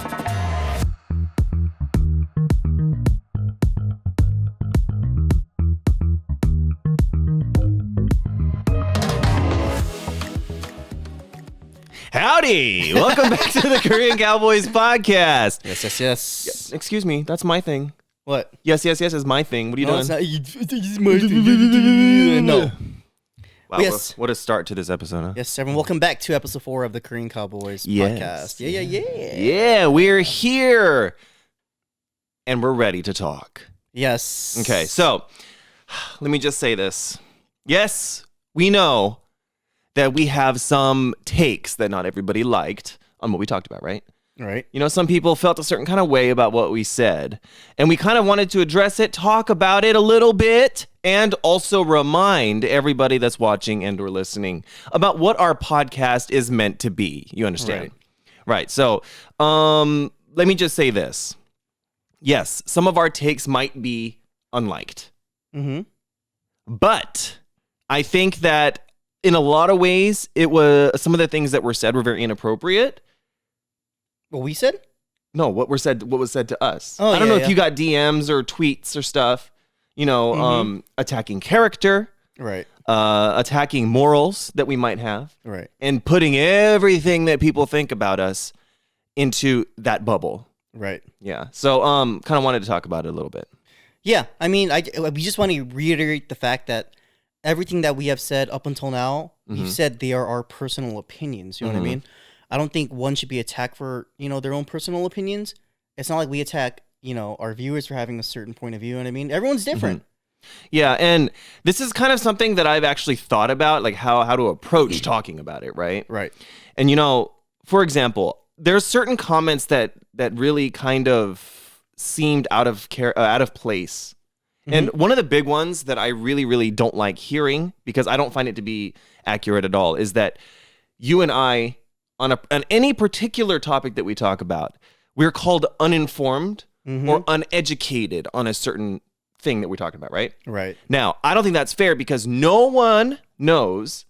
Howdy! Welcome back to the Korean Cowboys podcast. Yes. Excuse me, that's my thing. What? Yes is my thing. What are you doing? It's my thing. No. Wow, yes. What a start to this episode, huh? Yes, everyone. Welcome back to episode 4 of the Korean Cowboys podcast. Yeah. Yeah, we're here. And we're ready to talk. Yes. Okay, so let me just say this. Yes, we know that we have some takes that not everybody liked on what we talked about, right? Right. You know, some people felt a certain kind of way about what we said, and we kind of wanted to address it, talk about it a little bit, and also remind everybody that's watching and or listening about what our podcast is meant to be. You understand? Right. So, let me just say this. Yes, some of our takes might be unliked. Mm-hmm. But I think that in a lot of ways, it was some of the things that were said were very inappropriate. What we said? No, what was said to us. Oh, I don't know if you got DMs or tweets or stuff, you know, attacking character, right? Attacking morals that we might have, right? And putting everything that people think about us into that bubble. Right. Yeah. So kind of wanted to talk about it a little bit. Yeah. I mean, we just want to reiterate the fact that everything that we have said up until now, we've said they are our personal opinions. You know what I mean? I don't think one should be attacked for, you know, their own personal opinions. It's not like we attack, you know, our viewers for having a certain point of view. You know what I mean? Everyone's different. Yeah, and this is kind of something that I've actually thought about, like how to approach talking about it, right? Right. And, you know, for example, there's certain comments that really kind of seemed out of place. And one of the big ones that I really, really don't like hearing, because I don't find it to be accurate at all, is that you and I, on any particular topic that we talk about, we're called uninformed or uneducated on a certain thing that we're talking about, right? Right. Now, I don't think that's fair because no one knows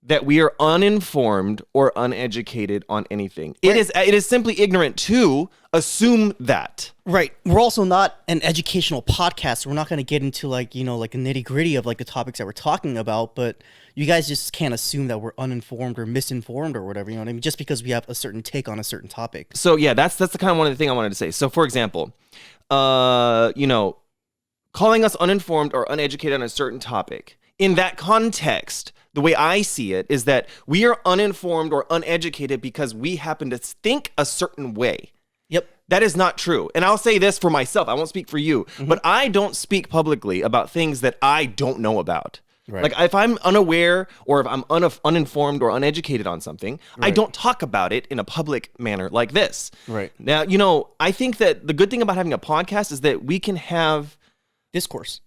that we are uninformed or uneducated on anything. Right. It is simply ignorant to assume that. Right. We're also not an educational podcast, so we're not going to get into like, you know, like the nitty-gritty of like the topics that we're talking about, but you guys just can't assume that we're uninformed or misinformed or whatever, you know what I mean? Just because we have a certain take on a certain topic. So yeah, that's the kind of one of the thing I wanted to say. So for example, you know, calling us uninformed or uneducated on a certain topic, in that context, the way I see it is that we are uninformed or uneducated because we happen to think a certain way. Yep. That is not true. And I'll say this for myself. I won't speak for you, but I don't speak publicly about things that I don't know about. Right. Like if I'm unaware or if I'm uninformed or uneducated on something, I don't talk about it in a public manner like this. Right. Now, you know, I think that the good thing about having a podcast is that we can have discourse.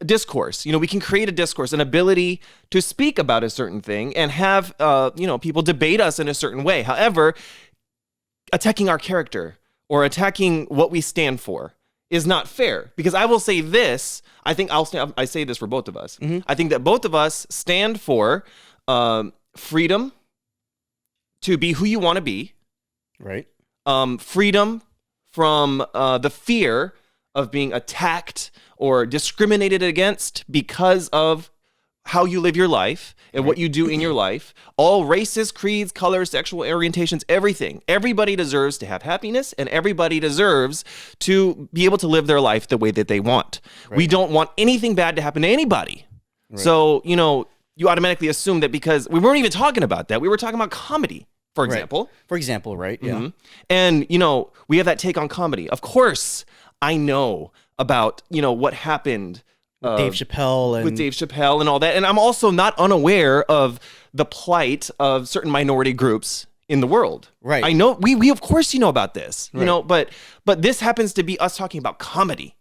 You know, we can create a discourse, an ability to speak about a certain thing and have, you know, people debate us in a certain way. However, attacking our character or attacking what we stand for is not fair, because I will say this. I think I say this for both of us. I think that both of us stand for freedom to be who you want to be. Right. Freedom from the fear of being attacked or discriminated against because of how you live your life and what you do in your life. All races, creeds, colors, sexual orientations, everything. Everybody deserves to have happiness, and everybody deserves to be able to live their life the way that they want. Right. We don't want anything bad to happen to anybody. Right. So, you know, you automatically assume that because we weren't even talking about that. We were talking about comedy, for example. For example, right? Yeah. And, you know, we have that take on comedy. Of course, I know about, you know, what happened with Dave Chappelle and all that. And I'm also not unaware of the plight of certain minority groups in the world. Right. I know we of course you know about this, you know, but this happens to be us talking about comedy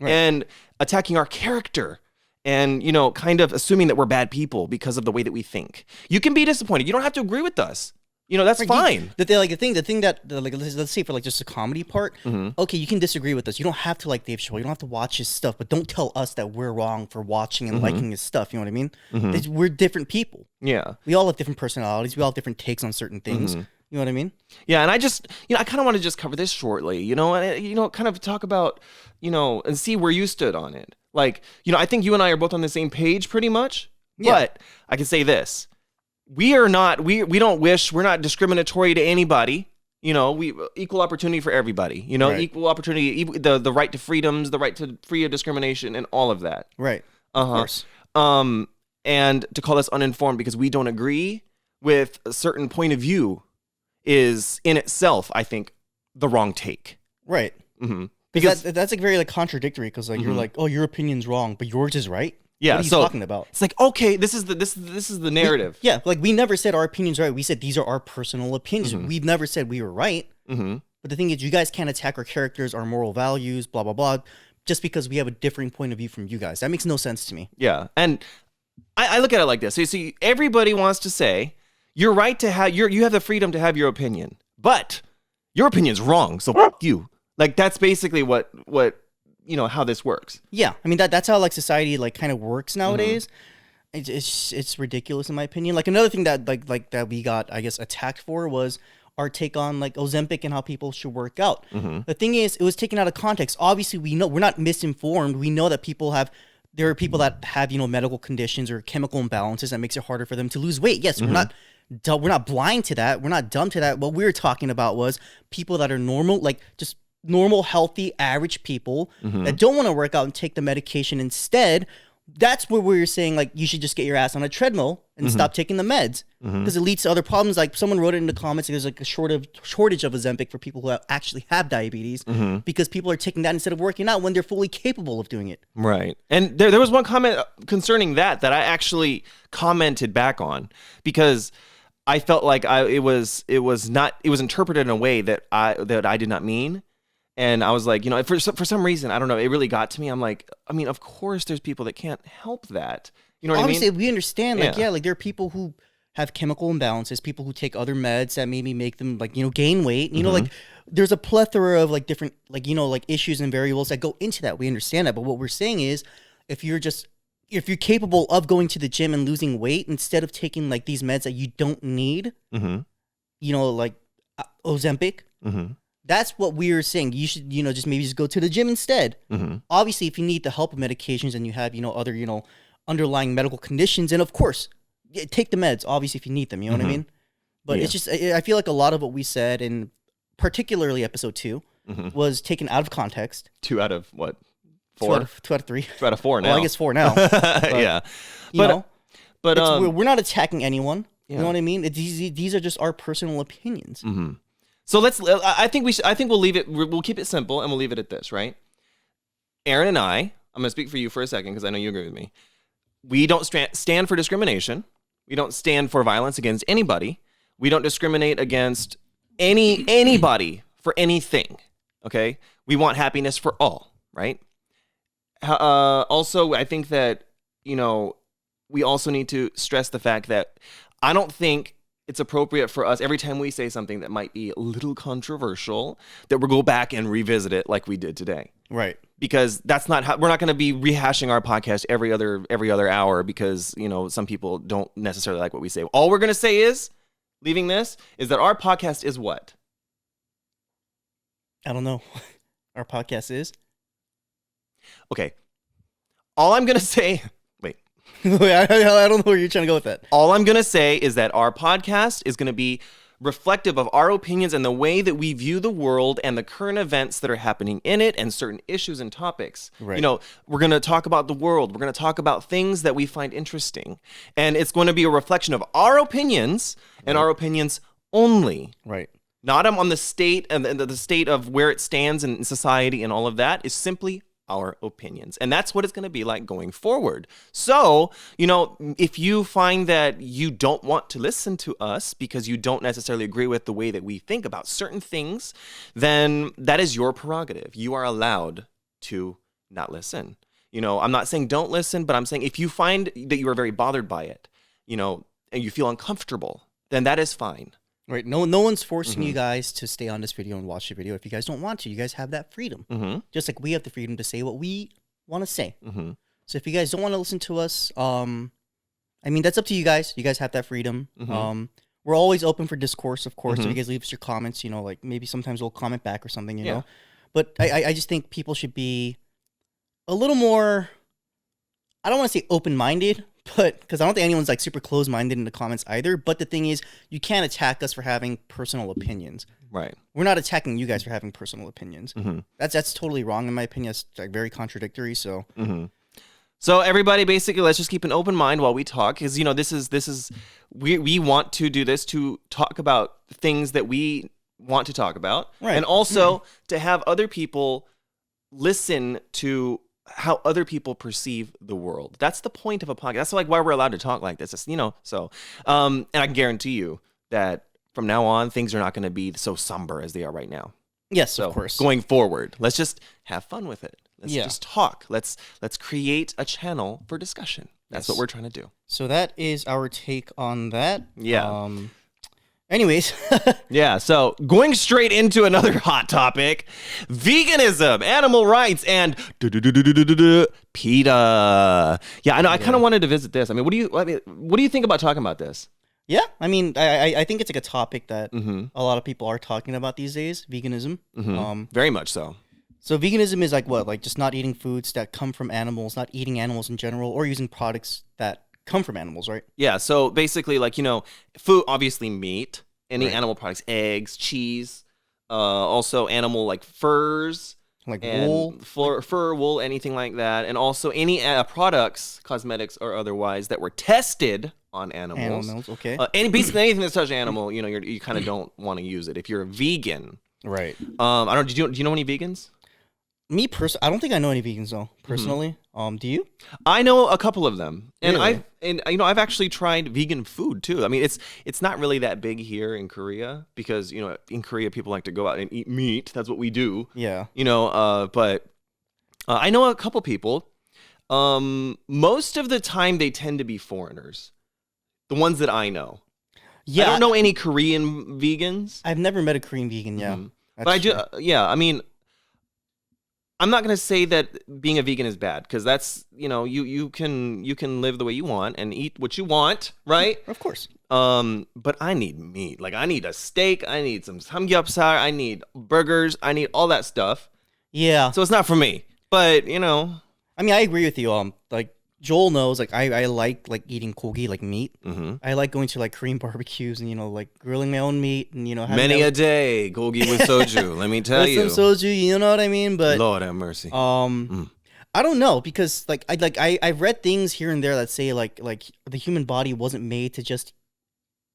and attacking our character and, you know, kind of assuming that we're bad people because of the way that we think. You can be disappointed. You don't have to agree with us. You know, that's fine. The thing that let's say for like just the comedy part, okay, you can disagree with us. You don't have to like Dave Chappelle. You don't have to watch his stuff, but don't tell us that we're wrong for watching and liking his stuff. You know what I mean? We're different people. Yeah. We all have different personalities. We all have different takes on certain things. You know what I mean? Yeah, and I just, I kind of want to just cover this shortly, and kind of talk about, and see where you stood on it. Like, I think you and I are both on the same page pretty much. Yeah. But I can say this: we're not discriminatory to anybody. We equal opportunity for everybody. Right. Equal opportunity, the right to freedoms, the right to free of discrimination, and all of that. Right. Of course. And to call us uninformed because we don't agree with a certain point of view is in itself, I think, the wrong take. Right. Mm-hmm. Because that's like very like contradictory. Because like you're like, oh, your opinion's wrong, but yours is right. Yeah. What are you talking about? It's like, okay, this is the narrative. Like we never said our opinion's right. We said these are our personal opinions. Mm-hmm. We've never said we were right. Mm-hmm. But the thing is, you guys can't attack our characters, our moral values, blah blah blah, just because we have a differing point of view from you guys. That makes no sense to me. Yeah, and I look at it like this. So you see, everybody wants to say you're right to have you have the freedom to have your opinion, but your opinion's wrong. So fuck you. Like that's basically what how this works. Yeah, I mean that's how like society like kind of works nowadays. Mm-hmm. It's ridiculous in my opinion. Like another thing that like that we got I guess attacked for was our take on like Ozempic and how people should work out. Mm-hmm. The thing is, it was taken out of context. Obviously, we know we're not misinformed. We know that there are people that have medical conditions or chemical imbalances that makes it harder for them to lose weight. Yes, mm-hmm. We're not blind to that. We're not dumb to that. What we were talking about was people that are normal, like just normal, healthy, average people mm-hmm. that don't want to work out and take the medication instead. That's where we were saying like you should just get your ass on a treadmill and mm-hmm. stop taking the meds because mm-hmm. it leads to other problems. Like someone wrote it in the comments, there's like a shortage of Ozempic for people who actually have diabetes mm-hmm. because people are taking that instead of working out when they're fully capable of doing it. Right. And there was one comment concerning that I actually commented back on because I felt like it was interpreted in a way that I did not mean. And I was like, for some reason, I don't know, it really got to me. I'm like, I mean, of course there's people that can't help that. You know what Obviously, I mean? We understand, like, like there are people who have chemical imbalances, people who take other meds that maybe make them like, gain weight. You mm-hmm. know, like there's a plethora of like different, like, like issues and variables that go into that. We understand that. But what we're saying is if you're capable of going to the gym and losing weight instead of taking like these meds that you don't need, mm-hmm. Like Ozempic, mm-hmm. that's what we were saying. You should, just go to the gym instead. Mm-hmm. Obviously, if you need the help of medications and you have, other, underlying medical conditions, and of course, take the meds, obviously, if you need them, you know mm-hmm. what I mean? But it's just, I feel like a lot of what we said, and particularly episode 2, mm-hmm. was taken out of context. 2 out of what? 4? 2 out of 3. 2 out of 4 now. Well, I guess 4 now. But, yeah. But we're not attacking anyone. Yeah. You know what I mean? These are just our personal opinions. Mm-hmm. So I think we'll leave it, we'll keep it simple and we'll leave it at this, right? Aaron and I'm going to speak for you for a second because I know you agree with me. We don't stand for discrimination. We don't stand for violence against anybody. We don't discriminate against anybody for anything, okay? We want happiness for all, right? Also, I think that, we also need to stress the fact that I don't think it's appropriate for us every time we say something that might be a little controversial that we'll go back and revisit it like we did today. Right. Because that's not how we're not going to be rehashing our podcast every other hour because, some people don't necessarily like what we say. All we're going to say is, leaving this, is that our podcast is what? I don't know. Our podcast is? Okay. All I'm going to say... Wait, I don't know where you're trying to go with that. All I'm going to say is that our podcast is going to be reflective of our opinions and the way that we view the world and the current events that are happening in it and certain issues and topics. Right. We're going to talk about the world. We're going to talk about things that we find interesting. And it's going to be a reflection of our opinions and our opinions only. Right. Not on the state and the state of where it stands in society and all of that is simply our opinions. And that's what it's going to be like going forward. So, if you find that you don't want to listen to us because you don't necessarily agree with the way that we think about certain things, then that is your prerogative. You are allowed to not listen. I'm not saying don't listen, but I'm saying if you find that you are very bothered by it, and you feel uncomfortable, then that is fine. Right. No one's forcing mm-hmm. you guys to stay on this video and watch the video. If you guys don't want to, you guys have that freedom. Mm-hmm. Just like we have the freedom to say what we want to say. Mm-hmm. So if you guys don't want to listen to us, that's up to you guys. You guys have that freedom. Mm-hmm. we're always open for discourse, of course. So you guys leave us your comments, you know, like maybe sometimes we'll comment back or something, you know. But I just think people should be a little more, I don't want to say open-minded, but because I don't think anyone's like super closed-minded in the comments either. But the thing is, you can't attack us for having personal opinions. Right. We're not attacking you guys for having personal opinions. That's totally wrong in my opinion. It's like very contradictory. So. So everybody, basically, let's just keep an open mind while we talk, because you know we want to do this to talk about things that we want to talk about, right. And also to have other people listen to how other people perceive the world. That's the point of a podcast. That's like why we're allowed to talk like this. It's, you know, so and I can guarantee you that from now on things are not going to be so somber as they are right now. Yes, so of course. Going forward, let's just have fun with it. Let's Yeah. just talk. Let's create a channel for discussion. That's what we're trying to do. So that is our take on that. Yeah. Anyways. Yeah, so going straight into another hot topic, veganism, animal rights, and PETA. Yeah, I know. I kind of wanted to visit this. I mean, what do you think about talking about this? Yeah, I mean, I think it's like a topic that a lot of people are talking about these days, veganism. Very much so. So veganism is like what? Like just not eating foods that come from animals, not eating animals in general, or using products that come from animals, right? Yeah, so basically, like, you know, food, obviously meat, any Right. animal products, eggs, cheese, also animal, like, furs. Like and wool. fur, wool, anything like that. And also any products, cosmetics or otherwise, that were tested on animals. Okay. Basically anything that's touched animal, you know, you kind of don't want to use it if you're a vegan. Right. I don't. Do you know any vegans? Me personally, I don't think I know any vegans though. Personally, do you? I know a couple of them, and Really? I've actually tried vegan food too. I mean, it's not really that big here in Korea because, you know, in Korea people like to go out and eat meat. That's what we do. Yeah. You know, but I know a couple people. Most of the time they tend to be foreigners. The ones that I know. Yeah. I don't know any Korean vegans. I've never met a Korean vegan. Yeah. But I do. Yeah. I mean, I'm not going to say that being a vegan is bad, because that's, you know, you can live the way you want and eat what you want, right? Of course. But I need meat. Like, I need a steak, I need some samgyeopsal, I need burgers, I need all that stuff. Yeah. So it's not for me. But, you know, I mean, I agree with you. Like Joel knows, like I like eating kogi, like meat. I like going to like Korean barbecues and, you know, like grilling my own meat and, you know, having many a day gogi with soju. Let me tell with you. some soju, you know what I mean? But Lord have mercy. I don't know, because I've read things here and there that say like the human body wasn't made to just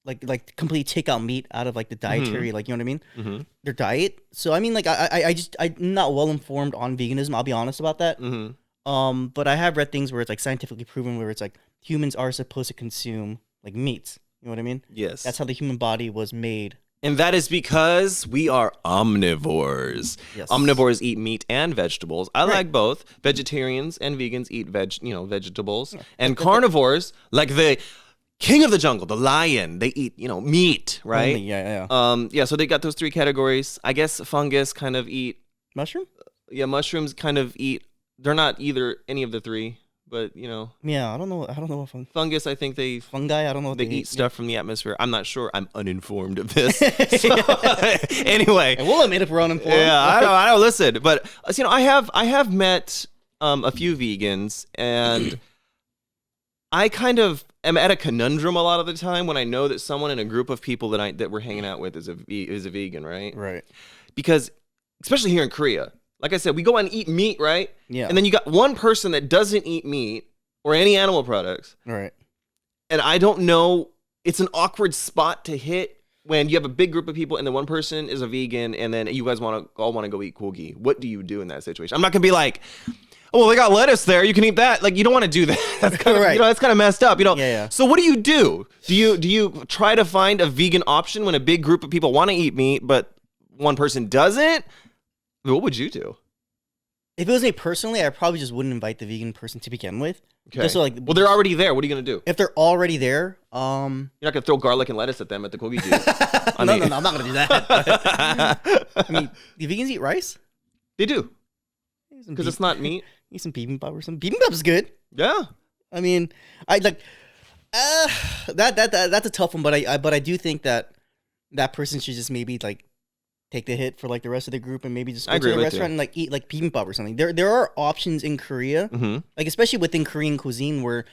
like completely take out meat out of like the dietary, like, you know what I mean? Their diet. So I mean, like I'm not well informed on veganism. I'll be honest about that. But I have read things where it's like scientifically proven, where it's like humans are supposed to consume like meats. You know what I mean? Yes. That's how the human body was made. And that is because we are omnivores. Yes. Omnivores eat meat and vegetables. I like both. Vegetarians and vegans eat vegetables. And carnivores, like the king of the jungle, the lion, they eat, you know, meat, right? Only, yeah. Yeah, so they got those three categories. I guess fungus kind of eat. Mushroom? Yeah, mushrooms kind of eat. They're not either any of the three, but, you know. Yeah, I don't know if Fungus, I think fungi, I don't know what they eat stuff from the atmosphere. I'm not sure. I'm uninformed of this. So, anyway. And we'll admit if we're uninformed. Yeah, I know. Listen, but, you know, I have met a few vegans, and I kind of am at a conundrum a lot of the time when I know that someone in a group of people that we're hanging out with is a vegan, right? Right. Because, especially here in Korea, like I said, we go and eat meat, right? Yeah. And then you got one person that doesn't eat meat or any animal products. Right. And I don't know, it's an awkward spot to hit when you have a big group of people and then one person is a vegan and then you guys all want to go eat kogi. What do you do in that situation? I'm not going to be like, oh, well, they got lettuce there, you can eat that. Like, you don't want to do that. That's kind of, right. You know, that's kind of messed up, you know? Yeah. So what do you do? Do you try to find a vegan option when a big group of people want to eat meat, but one person doesn't? What would you do? If it was me personally, I probably just wouldn't invite the vegan person to begin with. Okay. Just so, like, well, they're already there. What are you going to do? if they're already there, You're not going to throw garlic and lettuce at them at the kogi juice. no, I'm not gonna do that. I mean, do vegans eat rice? They do. Because it's not meat. Eat some bibimbap or something. Bibimbap is good. Yeah. I mean, I like. That's a tough one, but I do think that person should just maybe like take the hit for like the rest of the group and maybe just go to the restaurant and like eat like bibimbap or something. There are options in Korea, like especially within Korean cuisine where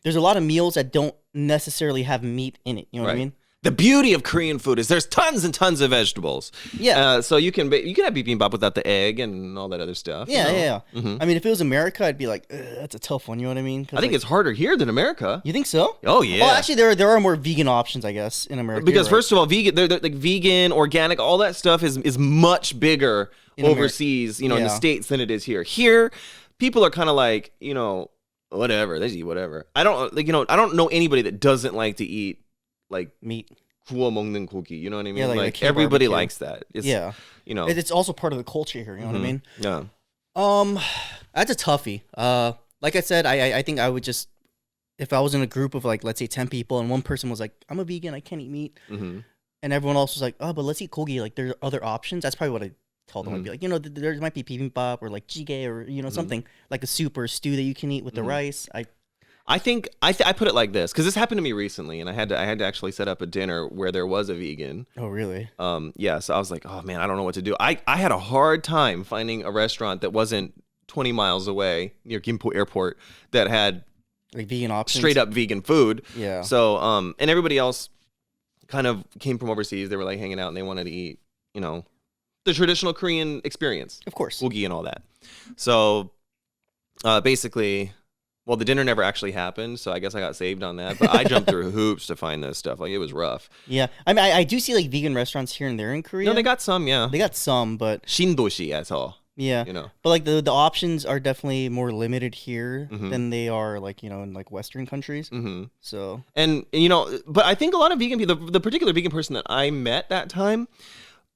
there's a lot of meals that don't necessarily have meat in it. You know what I mean? The beauty of Korean food is there's tons and tons of vegetables. Yeah. So you can have bibimbap without the egg and all that other stuff. Yeah, you know? yeah. Mm-hmm. I mean, if it was America, I'd be like, that's a tough one. You know what I mean? I think it's harder here than America. You think so? Oh yeah. Well, actually, there are more vegan options, I guess, in America. Because first of all, vegan, they're like vegan, organic, all that stuff is much bigger overseas, in the States than it is here. Here, people are kind of like, whatever, they just eat whatever. I don't know anybody that doesn't like to eat like meat. 구워 먹는 고기, you know what I mean? Yeah, like everybody likes that. It's, it's also part of the culture here. You know what I mean? Yeah. That's a toughie. Like I said, I think I would just, if I was in a group of like, let's say 10 people and one person was like, I'm a vegan, I can't eat meat. And everyone else was like, oh, but let's eat kogi. Like there's other options. That's probably what I told them. I'd be like, there might be bibimbap or like jjigae or, something like a soup or a stew that you can eat with the rice. I think I put it like this because this happened to me recently, and I had to actually set up a dinner where there was a vegan. Oh, really? Yeah. So I was like, oh man, I don't know what to do. I had a hard time finding a restaurant that wasn't 20 miles away near Gimpo Airport that had like vegan options, straight up vegan food. Yeah. So and everybody else kind of came from overseas. They were like hanging out and they wanted to eat, the traditional Korean experience, of course, gogi and all that. So basically. Well, the dinner never actually happened, so I guess I got saved on that. But I jumped through hoops to find this stuff. Like, it was rough. Yeah. I mean, I do see, like, vegan restaurants here and there in Korea. No, they got some, yeah. They got some, but... Shindoshi, that's all. Yeah. But, like, the options are definitely more limited here than they are, like, in, like, Western countries. So... And, but I think a lot of vegan people, the particular vegan person that I met that time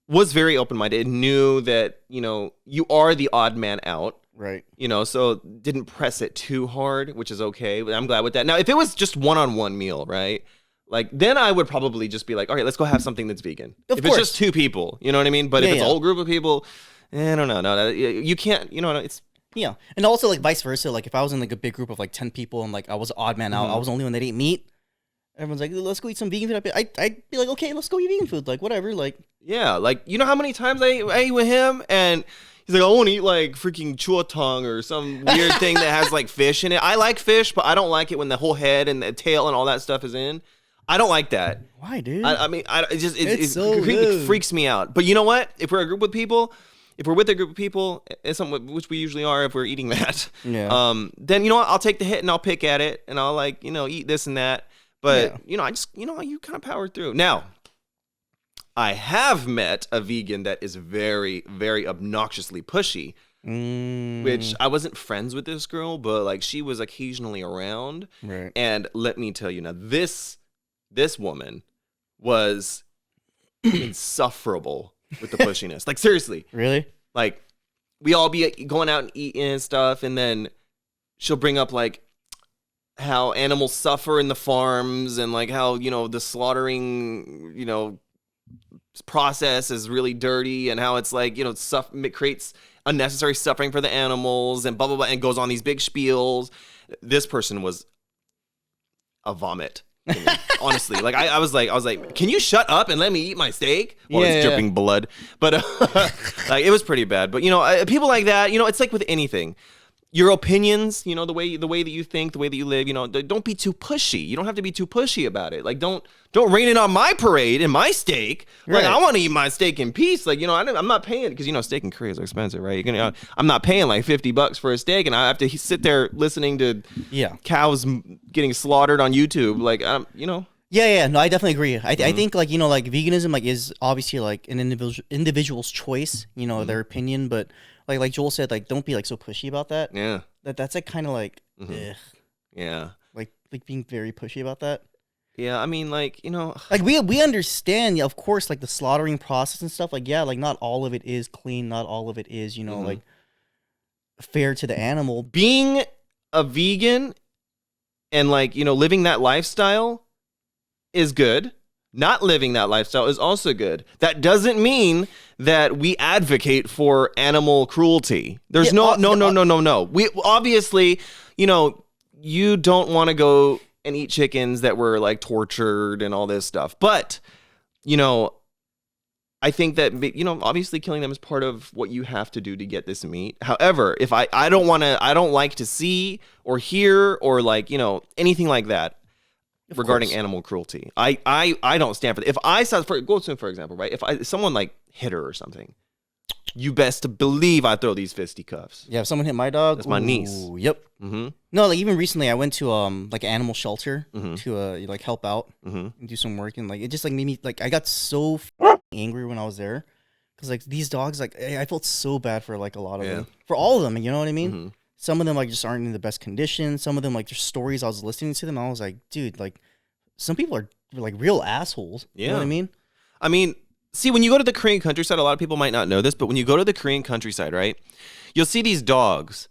was very open-minded, knew that, you are the odd man out. Right. So didn't press it too hard, which is okay. I'm glad with that. Now, if it was just one-on-one meal, right? Like, then I would probably just be like, all right, let's go have something that's vegan. If it's just two people, you know what I mean? But if it's a whole group of people, I don't know. No, you can't, it's... Yeah. And also, like, vice versa. Like, if I was in, like, a big group of, like, 10 people and, like, I was an odd man out, I was the only one that ate meat, everyone's like, let's go eat some vegan food. I'd be like, okay, let's go eat vegan food. Like, whatever. Like... Yeah. Like, you know how many times I ate with him and... He's like, I want to eat like freaking chuotong or some weird thing that has like fish in it. I like fish, but I don't like it when the whole head and the tail and all that stuff is in. I don't like that. Why, dude? I mean, it freaks me out. But you know what? If we're with a group of people, it's something which we usually are if we're eating that. Yeah. Then you know what? I'll take the hit and I'll pick at it and I'll like eat this and that. But you kind of power through. Now, I have met a vegan that is very, very obnoxiously pushy, which I wasn't friends with this girl, but like she was occasionally around. Right. And let me tell you now, this woman was insufferable with the pushiness. Like seriously. Really? Like we all be going out and eating and stuff, and then she'll bring up like how animals suffer in the farms and like how, the slaughtering, process is really dirty and how it's like, it creates unnecessary suffering for the animals and blah, blah, blah, and goes on these big spiels. This person was a vomit. Honestly, like I was like, can you shut up and let me eat my steak while it's dripping blood? But like it was pretty bad. But people like that, it's like with anything. Your opinions, the way that you think, the way that you live, don't be too pushy. You don't have to be too pushy about it. Like, don't rain it on my parade and my steak. Like, I want to eat my steak in peace. Like, I'm not paying, because, steak in Korea is expensive, right? I'm not paying like $50 for a steak, and I have to sit there listening to cows getting slaughtered on YouTube. Like, Yeah, no, I definitely agree. I think like like veganism like is obviously like an individual's choice, their opinion, but like Joel said, like don't be like so pushy about that. Yeah, that's like kind of like yeah, like being very pushy about that. Yeah, I mean like like we understand, of course, like the slaughtering process and stuff. Like like not all of it is clean, not all of it is like fair to the animal. Being a vegan and like living that lifestyle is good. Not living that lifestyle is also good. That doesn't mean that we advocate for animal cruelty. There's no. We obviously, you don't want to go and eat chickens that were like tortured and all this stuff. But, you know, I think that, you know, obviously killing them is part of what you have to do to get this meat. However, if I don't like to see or hear or like, you know, anything like that regarding animal cruelty. I don't stand for it. If I saw, for example, right? If someone like hit her or something, you best to believe I throw these fisticuffs. Yeah, if someone hit my dog, that's my niece. Yep. Mm-hmm. No, like even recently, I went to like an animal shelter to like help out and do some work, and like it just like made me like I got so angry when I was there because like these dogs, like I felt so bad for like a lot of them, for all of them. You know what I mean? Some of them like just aren't in the best condition. Some of them like their stories. I was listening to them, and I was like, dude, like some people are like real assholes. Yeah. You know what I mean? I mean. See, when you go to the Korean countryside, a lot of people might not know this, but when you go to the Korean countryside, right, you'll see these dogs,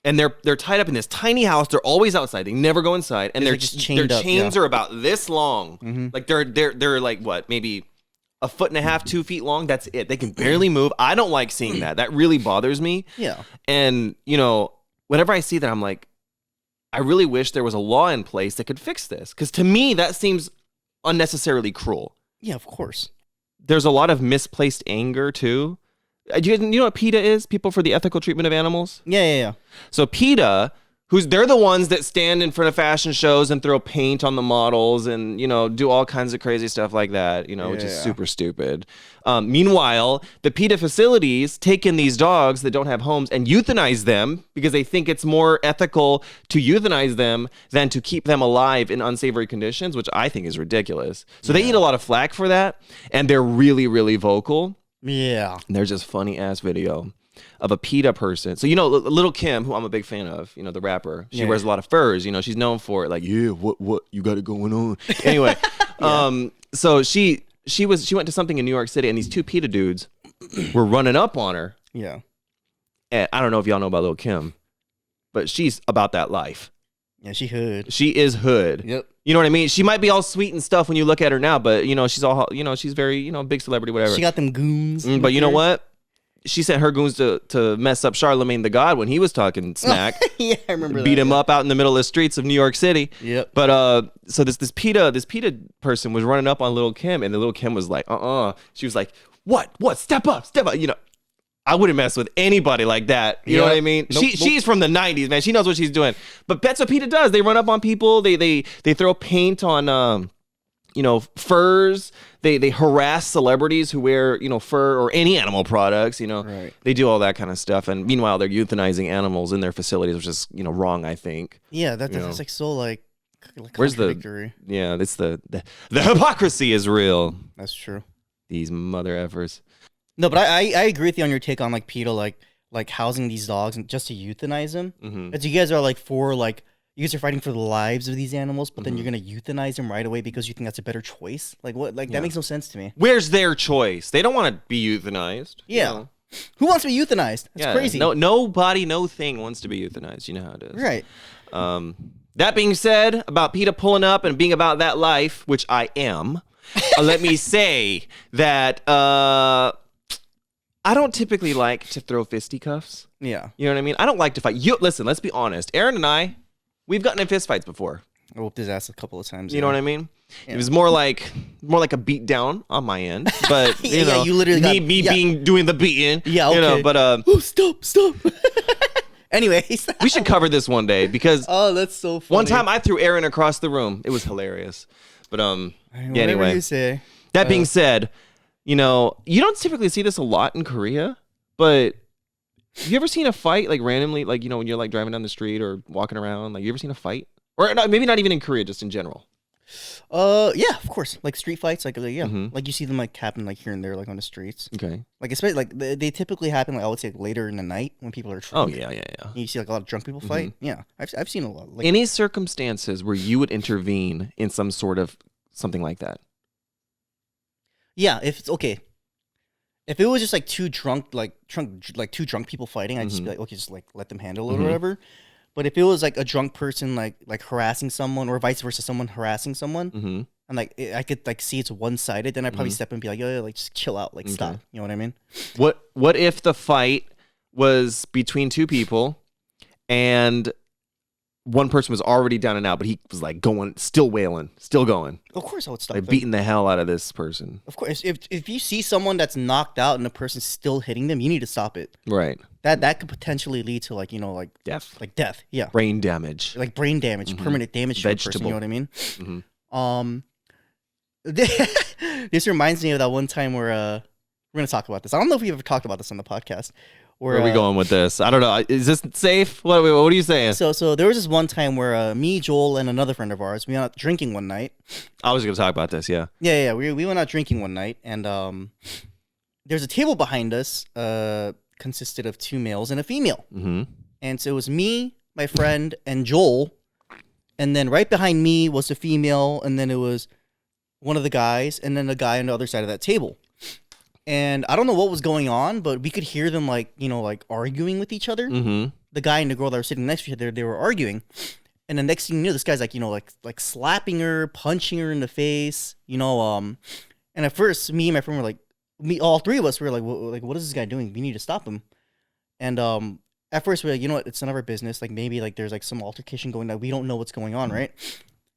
and they're tied up in this tiny house. They're always outside. They never go inside, and their chains are about this long. Like they're like what, maybe a foot and a half, 2 feet long. That's it. They can barely move. I don't like seeing that. That really bothers me. Yeah. And you know, whenever I see that, I'm like, I really wish there was a law in place that could fix this, because to me that seems unnecessarily cruel. Yeah, of course. There's a lot of misplaced anger too. Do you know what PETA is? People for the Ethical Treatment of Animals. Yeah. So PETA, they're the ones that stand in front of fashion shows and throw paint on the models and, you know, do all kinds of crazy stuff like that, you know, which is super stupid. Meanwhile, the PETA facilities take in these dogs that don't have homes and euthanize them because they think it's more ethical to euthanize them than to keep them alive in unsavory conditions, which I think is ridiculous. So they eat a lot of flack for that, and they're really, really vocal. Yeah. And there's this funny ass video of a PETA person. So, you know, Little Kim, who I'm a big fan of, you know, the rapper, she wears a lot of furs, you know, she's known for it. Like, what you got it going on? Anyway, so she went to something in New York City, and these 2 PETA dudes were running up on her. Yeah. And I don't know if y'all know about Little Kim, but she's about that life. Yeah, she hood. She is hood. Yep. You know what I mean? She might be all sweet and stuff when you look at her now, but, you know, she's all, you know, she's very, you know, big celebrity, whatever. She got them goons. But you know what? She sent her goons to mess up Charlemagne the God when he was talking smack. Yeah, I remember that. Beat him up out in the middle of the streets of New York City. Yep. But so this PETA person was running up on Little Kim, and the Little Kim was like, She was like, what? Step up. You know, I wouldn't mess with anybody like that. You know what I mean? Nope, she's from the 90s, man. She knows what she's doing. But that's what PETA does. They run up on people. They throw paint on you know, furs. They harass celebrities who wear, you know, fur or any animal products, you know. Right. They do all that kind of stuff. And meanwhile, they're euthanizing animals in their facilities, which is, you know, wrong, I think. Yeah, that's like so like where's it's the hypocrisy is real. That's true. These mother effers. No, but I agree with you on your take on like PETA like housing these dogs and just to euthanize them. As you guys are like for like you guys are fighting for the lives of these animals, but then you're gonna euthanize them right away because you think that's a better choice. Like what? Like that makes no sense to me. Where's their choice? They don't want to be euthanized. Yeah. You know? Who wants to be euthanized? That's crazy. Nobody, no thing wants to be euthanized. You know how it is. Right. That being said, about PETA pulling up and being about that life, which I am, let me say that I don't typically like to throw fisticuffs. Yeah. You know what I mean? I don't like to fight. Listen, let's be honest. Aaron and I, we've gotten in fistfights before. I whooped his ass a couple of times. You know what I mean? Yeah. It was more like a beat down on my end, but you know, you literally doing the beating. Yeah, okay. You know, but oh, stop. Anyways, we should cover this one day because that's so funny. One time I threw Aaron across the room. It was hilarious. But anyway. You say. That being said, you know, you don't typically see this a lot in Korea, but have you ever seen a fight like randomly, like, you know, when you're like driving down the street or walking around, like you ever seen a fight? Or maybe not even in Korea, just in general. Yeah, of course. Like street fights, like like you see them like happen like here and there, like on the streets. Okay. Like especially like they typically happen like I would say later in the night when people are drunk. Oh yeah. You see like a lot of drunk people fight. Yeah, I've seen a lot. Like, any circumstances where you would intervene in some sort of something like that? Yeah, if it's okay. If it was just like two drunk people fighting, I'd just be like, okay, just like let them handle it or whatever. But if it was like a drunk person like harassing someone or vice versa, someone harassing someone, and like I could like see it's one sided, then I'd probably step in and be like, yo, like just chill out, like stop. You know what I mean? What if the fight was between two people and one person was already down and out, but he was like going, still wailing, still going. Of course I would stop Like them. beating the hell out of this person. Of course, if you see someone that's knocked out and the person's still hitting them, you need to stop it. Right. That could potentially lead to like Death. like death. Yeah. Brain damage. Like brain damage, permanent damage to a person. You know what I mean? This reminds me of that one time where we're gonna talk about this. I don't know if we've ever talked about this on the podcast. Where are we going with this? I don't know. Is this safe? What are you saying? So there was this one time where me, Joel, and another friend of ours, we went out drinking one night. I was gonna talk about this. Yeah. Yeah. We went out drinking one night, and there's a table behind us. Consisted of 2 males and a female. And so it was me, my friend, and Joel. And then right behind me was the female, and then it was one of the guys, and then the guy on the other side of that table. And I don't know what was going on, but we could hear them like arguing with each other. The guy and the girl that were sitting next to each other, they were arguing. And the next thing you know, this guy's like slapping her, punching her in the face, And at first, me and my friend were like, all 3 of us were like, what is this guy doing? We need to stop him. And at first we were like, you know what? It's none of our business. Like maybe like there's like some altercation going on. We don't know what's going on, right?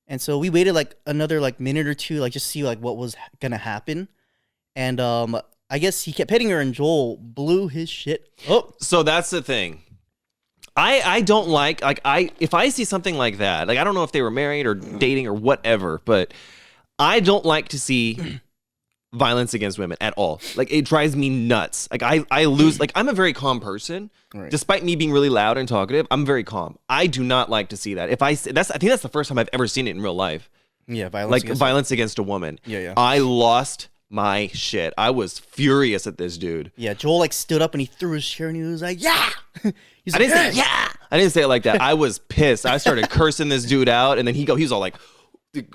And so we waited like another like minute or two, like just see like what was gonna happen. And I guess he kept hitting her, and Joel blew his shit up. So that's the thing. I don't like if I see something like that, like I don't know if they were married or dating or whatever, but I don't like to see violence against women at all. Like it drives me nuts. Like I lose. Like I'm a very calm person, right. Despite me being really loud and talkative. I'm very calm. I do not like to see that. I think that's the first time I've ever seen it in real life. Yeah, violence against a woman. Yeah. I lost my shit. I was furious at this dude. Yeah, Joel like stood up and he threw his chair and he was like, "Yeah." I didn't say yeah. I didn't say it like that. I was pissed. I started cursing this dude out, and then he was all like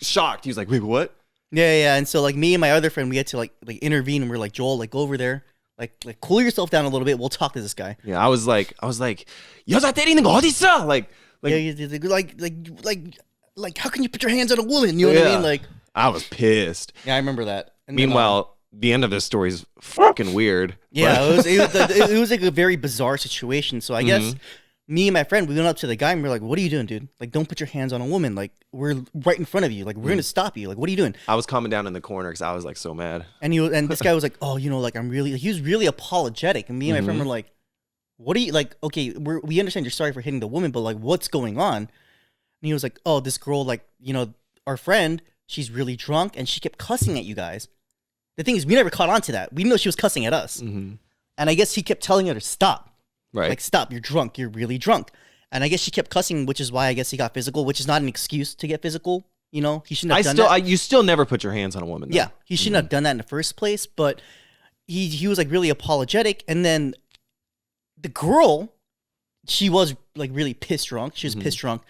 shocked. He was like, "Wait, what?" Yeah. And so like me and my other friend, we had to like intervene, and we're like, "Joel, like go over there, like cool yourself down a little bit. We'll talk to this guy." Yeah, I was like, 여자 때리는 거 어디 있어? Like how can you put your hands on a woman? You know what I mean? Like I was pissed. Yeah, I remember that. And meanwhile, the end of this story is fucking weird. Yeah, it was like a very bizarre situation. So I guess me and my friend, we went up to the guy and we were like, "What are you doing, dude? Like, don't put your hands on a woman. Like, we're right in front of you. Like, we're gonna stop you. Like, what are you doing?" I was calming down in the corner because I was like so mad. And this guy was like, "Oh, like I'm really." He was really apologetic, and me and my friend were like, "What are you like? Okay, we understand you're sorry for hitting the woman, but like, what's going on?" And he was like, "Oh, this girl, like, our friend, she's really drunk, and she kept cussing at you guys." The thing is, we never caught on to that. We know she was cussing at us. And I guess he kept telling her to stop. Right. Like, stop, you're drunk. You're really drunk. And I guess she kept cussing, which is why I guess he got physical, which is not an excuse to get physical. He shouldn't have done that. You still never put your hands on a woman, though. Yeah, he shouldn't have done that in the first place. But he was, like, really apologetic. And then the girl, she was, like, really pissed drunk. She was pissed drunk.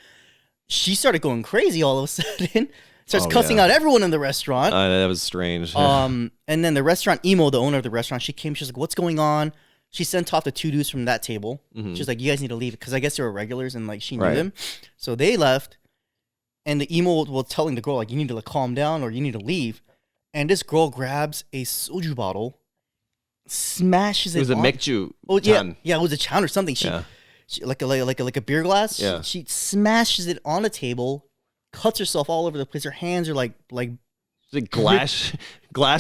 She started going crazy all of a sudden. Starts cussing out everyone in the restaurant. That was strange. And then the restaurant, Emo, the owner of the restaurant, she came. She's like, "What's going on?" She sent off the 2 dudes from that table. She's like, "You guys need to leave," because I guess they were regulars and like she knew them. So they left. And the Emo was telling the girl like, "You need to like calm down or you need to leave." And this girl grabs a soju bottle, smashes it. It was a mekju. Oh yeah, it was a chan or something. She like a beer glass. Yeah. She smashes it on the table. Cuts herself all over the place. Her hands are like glass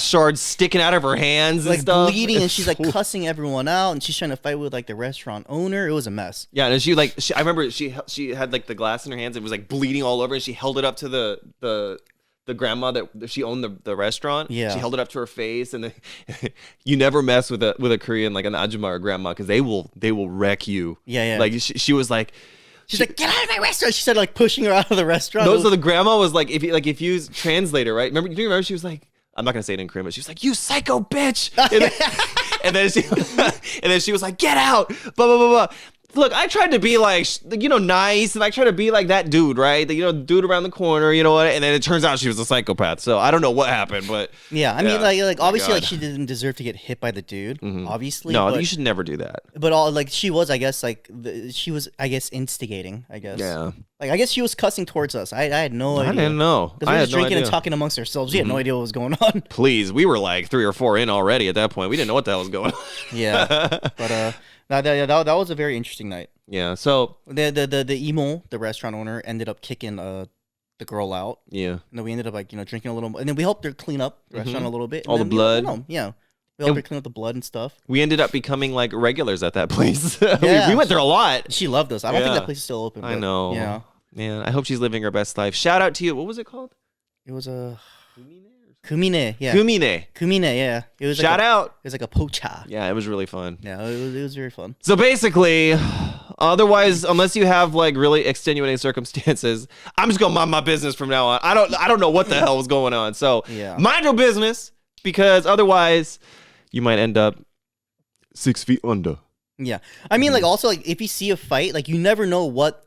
shards sticking out of her hands and like stuff. bleeding, and she's like cussing everyone out, and she's trying to fight with like the restaurant owner. It was a mess. Yeah, and I remember she had like the glass in her hands. It was like bleeding all over, and she held it up to the grandma that she owned the restaurant. Yeah, she held it up to her face, and you never mess with a Korean like an ajumma or grandma because they will wreck you. Yeah. Like she was like. She's like, "Get out of my restaurant!" She said, like pushing her out of the restaurant. So the grandma was like, if you translate her, right? Do you remember? She was like, I'm not gonna say it in Korean, but she was like, "You psycho bitch!" And then she was like, "Get out!" Blah blah blah blah. Look, I tried to be like, nice, and I tried to be like that dude, right? Dude around the corner, you know what? And then it turns out she was a psychopath. So I don't know what happened, but yeah, I mean, like obviously, like she didn't deserve to get hit by the dude, obviously. No, you should never do that. But she was, I guess, instigating, I guess. Yeah. Like I guess she was cussing towards us. I had no idea. I didn't know. Because we were just drinking and talking amongst ourselves. We had no idea what was going on. Please, we were like 3 or 4 in already at that point. We didn't know what the hell was going on. Yeah, but that was a very interesting night. Yeah. So The emo, the restaurant owner, ended up kicking the girl out. yeah. And then we ended up like drinking a little, and then we helped her clean up the restaurant a little bit. All the then, blood. Yeah. We helped her clean up the blood and stuff. We ended up becoming like regulars at that place. Yeah. we went there a lot. She loved us. I don't think that place is still open. I but, know. Yeah. Man, I hope she's living her best life. Shout out to you. What was it called? It was a Kumine. Yeah. Kumine. Yeah. It was Shout out. It was like a pocha. Yeah, it was really fun. Yeah, it was very fun. So basically, otherwise, unless you have like really extenuating circumstances, I'm just gonna mind my business from now on. I don't know what the hell was going on. So mind your business, because otherwise, you might end up 6 feet under. Yeah, I mean, like also like if you see a fight, like you never know what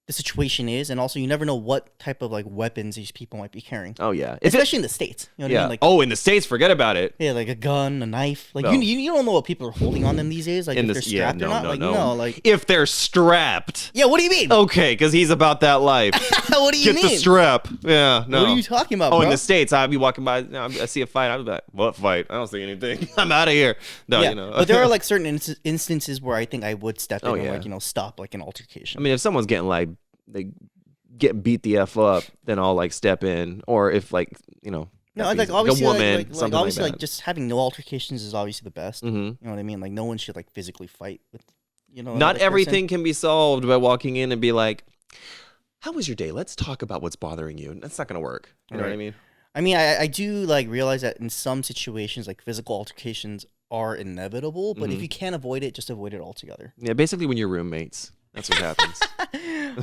the situation is, and also you never know what type of like weapons these people might be carrying. Oh yeah, especially in the States. You know what I mean? Like, oh, in the States, forget about it. Yeah, like a gun, a knife. Like you don't know what people are holding on them these days. Like if they're strapped or not. Like if they're strapped. Yeah, what do you mean? Okay, because he's about that life. What do you mean? Get the strap. Yeah, no. What are you talking about? Oh, bro? In the States, I'd be walking by. I see a fight. I'd be like, "What fight? I don't see anything. I'm out of here." No, yeah, but there are like certain instances where I think I would step in and like stop like an altercation. I mean, if someone's getting like they get beat the F up, then I'll like step in. Or if like, no, like obviously, a woman, like something obviously, like like just having no altercations is obviously the best. Mm-hmm. You know what I mean? Like no one should like physically fight with, Not everything can be solved by walking in and be like, "How was your day? Let's talk about what's bothering you." That's not gonna work. You know what I mean? I mean, I do like realize that in some situations, like physical altercations are inevitable, but if you can't avoid it, just avoid it altogether. Yeah, basically when you're roommates. That's what happens.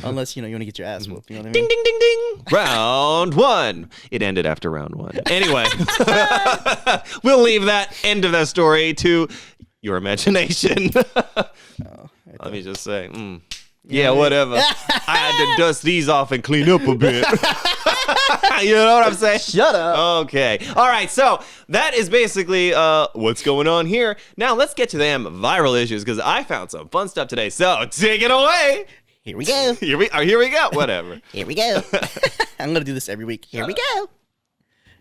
Unless, you want to get your ass whooped. You know what I Ding, mean? ding, ding, ding. Round 1. It ended after round 1. Anyway, we'll leave that end of that story to your imagination. Let me just say, yeah, whatever. I had to dust these off and clean up a bit. You know what I'm saying? Shut up. Okay. All right. So that is basically what's going on here. Now let's get to them viral issues because I found some fun stuff today. So take it away. Here we go. Here we go. Whatever. Here we go. I'm going to do this every week. Here we go.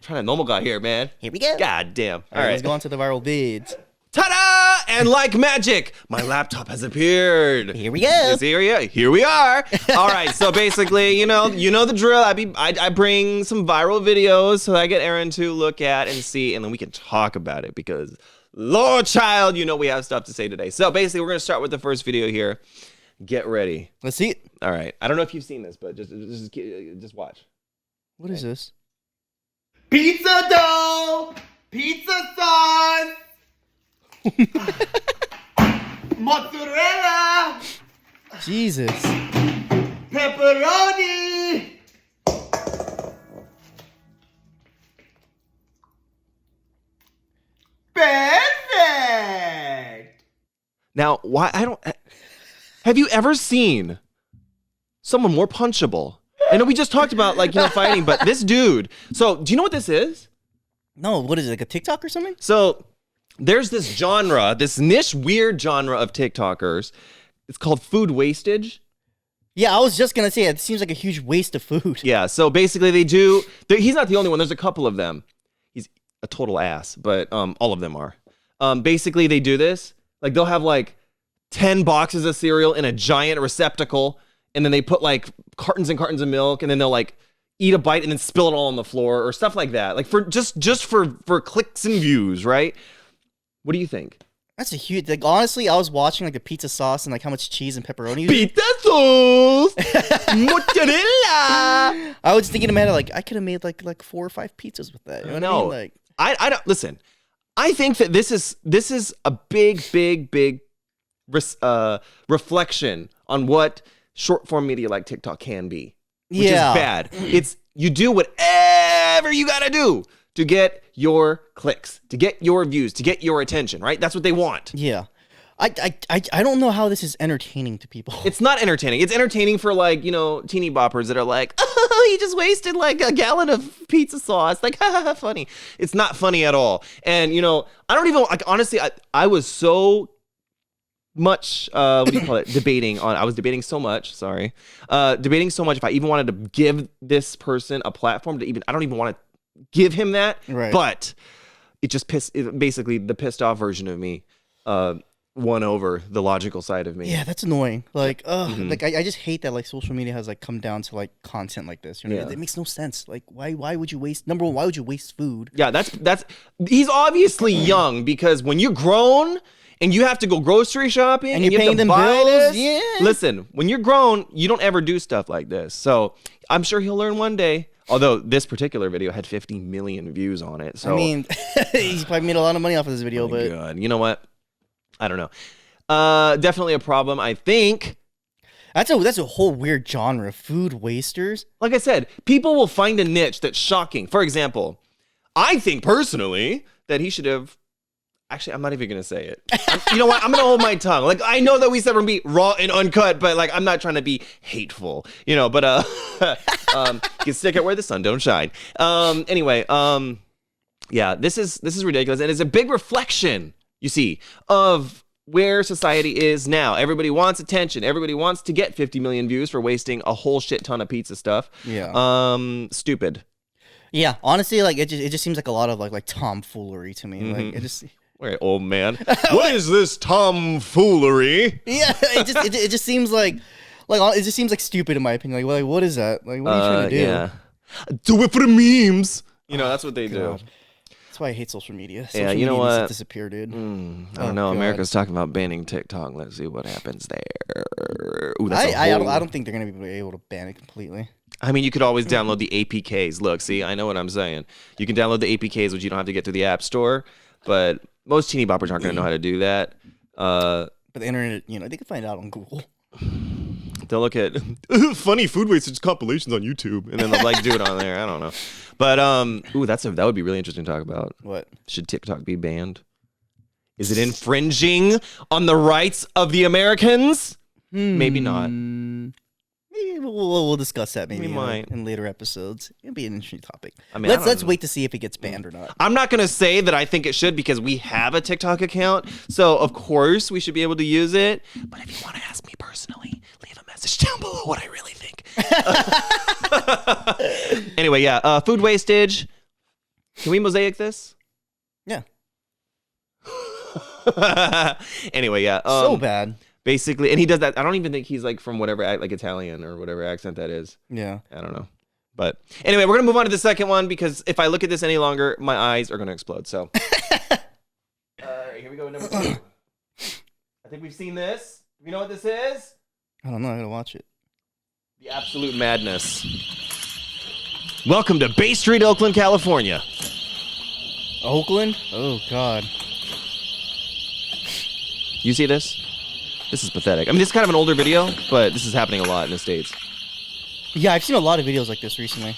Trying to normal guy here, man. Here we go. God damn. All right. Let's go on to the viral vids. Ta-da! And like magic, my laptop has appeared. Here we go. Here we are. All right. So basically, you know the drill. I bring some viral videos so I get Aaron to look at and see, and then we can talk about it because, Lord child, we have stuff to say today. So basically, we're gonna start with the first video here. Get ready. Let's see it. All right. I don't know if you've seen this, but just watch. What is this? Pizza dough, pizza sauce. Mozzarella, Jesus, pepperoni, perfect. Now, have you ever seen someone more punchable? I know we just talked about fighting, but this dude. So, do you know what this is? No, what is it? Like a TikTok or something? So, there's this genre, this niche weird genre of TikTokers. It's called food wastage. Yeah, I was just going to say, it seems like a huge waste of food. Yeah, so basically he's not the only one. There's a couple of them. He's a total ass, but all of them are. Basically, they do this. Like, they'll have 10 boxes of cereal in a giant receptacle, and then they put cartons and cartons of milk, and then they'll eat a bite and then spill it all on the floor or stuff like that. Like for just for clicks and views, right? What do you think? That's a huge. Honestly, I was watching the pizza sauce and how much cheese and pepperoni. Pizza sauce, mozzarella. I was thinking in my head I could have made like 4 or 5 pizzas with that. You know what I mean? I don't listen. I think that this is a big reflection on what short form media like TikTok can be, which is bad. It's you do whatever you gotta do to get your clicks, to get your views, to get your attention, right? That's what they want. Yeah. I don't know how this is entertaining to people. It's not entertaining. It's entertaining for teeny boppers that are like, oh, he just wasted a gallon of pizza sauce. Funny. It's not funny at all. And I don't even honestly, I was so much what do you call it? I was debating so much if I even wanted to give this person a platform to I don't even want to give him that. Right. But it just basically the pissed off version of me won over the logical side of me. Yeah, that's annoying. Like, Mm-hmm. like I just hate that like social media has like come down to like content like this. You know, Yeah. it makes no sense. Like, why would you waste? Number one, why would you waste food? Yeah, that's he's obviously young because when you're grown and you have to go grocery shopping And and you're you have paying to them buy bills? this, Yeah. listen, when you're grown, you don't ever do stuff like this. So I'm sure he'll learn one day. Although this particular video had 50 million views on it. So I mean, he's probably made a lot of money off of this video, my but God. You know what? I don't know. Definitely a problem. I think, that's a whole weird genre. Food wasters. like I said, people will find a niche that's shocking. For example, I think personally that he should have. Actually, I'm not even gonna say it. You know what? I'm gonna hold my tongue. Like I know that we said we're gonna be raw and uncut, but like I'm not trying to be hateful, you know. But you can stick it where the sun don't shine. Anyway, yeah, this is ridiculous, and it's a big reflection, you see, of where society is now. Everybody wants attention. Everybody wants to get 50 million views for wasting a whole shit ton of pizza stuff. Yeah. Stupid. Yeah. Honestly, like it just seems like a lot of like tomfoolery to me. Like it just. All right, old man. What is this tomfoolery? Yeah. It just seems like it just seems like stupid in my opinion. Like what is that? Like what are you trying to do? Yeah. Do it for the memes. You know, that's what they do. God. That's why I hate social media. Yeah, Social you know media needs to what? disappear, dude. I don't Oh, know. God. America's talking about banning TikTok. Let's see what happens there. Ooh, that's I whole... don't think they're gonna be able to ban it completely. I mean, you could always download the APKs. Look, see, I know what I'm saying. You can download the APKs, which you don't have to get through the App Store. But most teeny boppers aren't going to know how to do that. But the internet, you know, they can find out on Google. They'll look at funny food wastage compilations on YouTube, and then they'll like do it on there. I don't know. But ooh, that would be really interesting to talk about. What? Should TikTok be banned? Is it infringing on the rights of the Americans? Maybe not. Maybe we'll discuss that maybe We might. in later episodes. It'll be an interesting topic. I mean, I don't let's know. wait to see if it gets banned or not. I'm not going to say that I think it should because we have a TikTok account. So, of course, we should be able to use it. But if you want to ask me personally, leave a message down below what I really think. Anyway, yeah, food wastage. Can we mosaic this? Yeah. Anyway, yeah. So bad. Basically, and he does that. I don't even think he's like from whatever, like Italian or whatever accent that is. Yeah. I don't know. But anyway, we're going to move on to the second one because if I look at this any longer, my eyes are going to explode. So, all right, here we go. Number 2. I think we've seen this. You know what this is? I don't know. I gotta watch it. The absolute madness. Welcome to Bay Street, Oakland, California. Oakland? Oh God. You see this? This is pathetic. I mean, this is kind of an older video, but this is happening a lot in the States. Yeah, I've seen a lot of videos like this recently.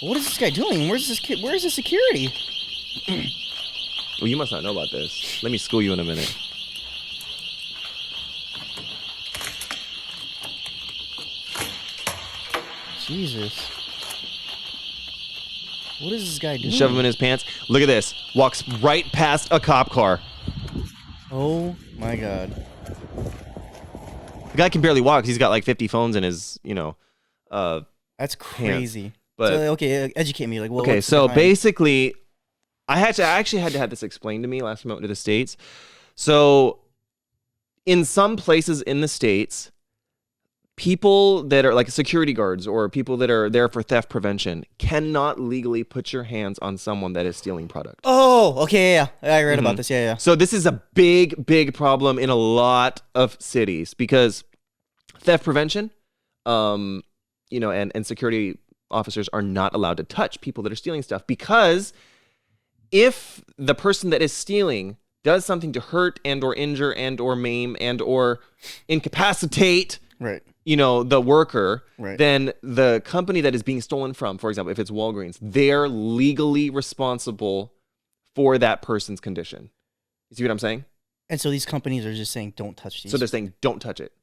What is this guy doing? Where's this kid? Where's the security? Well, you must not know about this. Let me school you in a minute. Jesus. What is this guy doing? Shove him in his pants. Look at this. Walks right past a cop car. Oh my God. The guy can barely walk 'cause he's got like 50 phones in his, That's crazy. But- so, okay, educate me. Like, what? Okay, what's so behind- basically, I actually had to have this explained to me last time I went to the States. So, in some places in the States, people that are like security guards or people that are there for theft prevention cannot legally put your hands on someone that is stealing product. Oh, okay, yeah. I read about this. Yeah, yeah. So this is a big, big problem in a lot of cities because theft prevention, and security officers are not allowed to touch people that are stealing stuff because if the person that is stealing does something to hurt and or injure and or maim and or incapacitate Right. the worker, Right. then the company that is being stolen from, for example, if it's Walgreens, they're legally responsible for that person's condition. You see what I'm saying? And so these companies are just saying, don't touch these. So they're saying, don't touch it.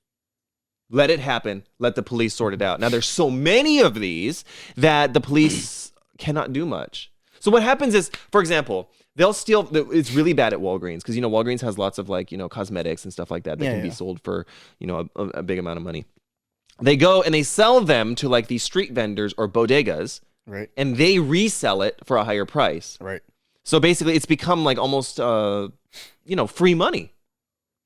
Let it happen. Let the police sort it out. Now, there's so many of these that the police cannot do much. So what happens is, for example, they'll steal. It's really bad at Walgreens because, Walgreens has lots of cosmetics and stuff like that can be sold for, a big amount of money. They go and they sell them to like these street vendors or bodegas Right. and they resell it for a higher price. Right. So basically, it's become like almost, free money.